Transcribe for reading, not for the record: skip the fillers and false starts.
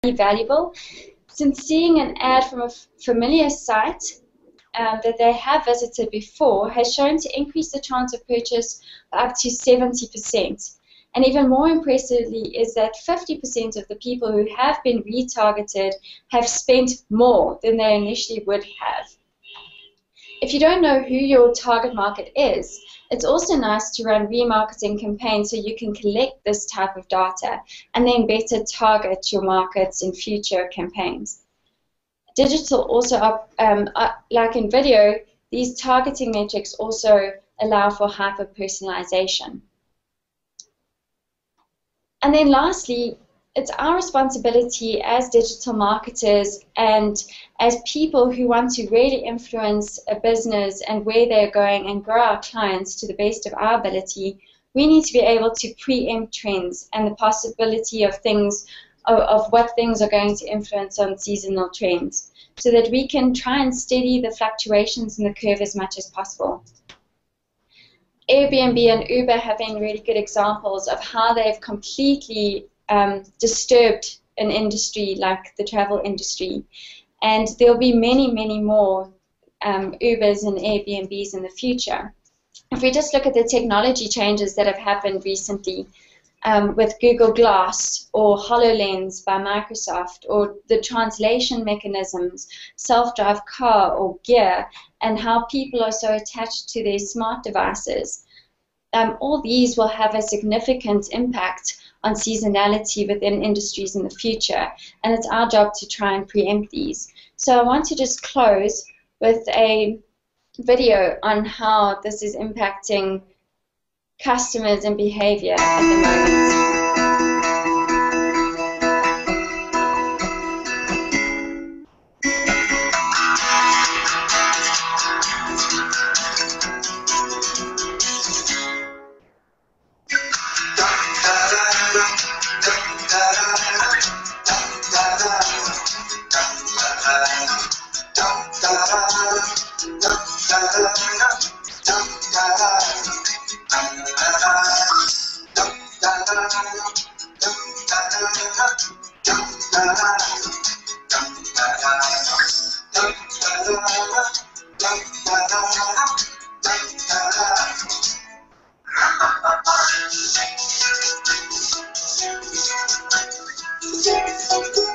valuable, since seeing an ad from a familiar site that they have visited before has shown to increase the chance of purchase by up to 70%. And even more impressively is that 50% of the people who have been retargeted have spent more than they initially would have. If you don't know who your target market is, it's also nice to run remarketing campaigns so you can collect this type of data and then better target your markets in future campaigns. Digital also, like in video, these targeting metrics also allow for hyper-personalization. And then lastly, it's our responsibility as digital marketers and as people who want to really influence a business and where they're going and grow our clients to the best of our ability. We need to be able to preempt trends and the possibility of things, of what things are going to influence on seasonal trends, so that we can try and steady the fluctuations in the curve as much as possible. Airbnb and Uber have been really good examples of how they've completely disturbed an industry like the travel industry. And there'll be many, many more Ubers and Airbnbs in the future. If we just look at the technology changes that have happened recently with Google Glass or HoloLens by Microsoft, or the translation mechanisms, self-drive car or gear, and how people are so attached to their smart devices, all these will have a significant impact on seasonality within industries in the future, and it's our job to try and preempt these. So I want to just close with a video on how this is impacting customers and behavior at the moment. Yeah.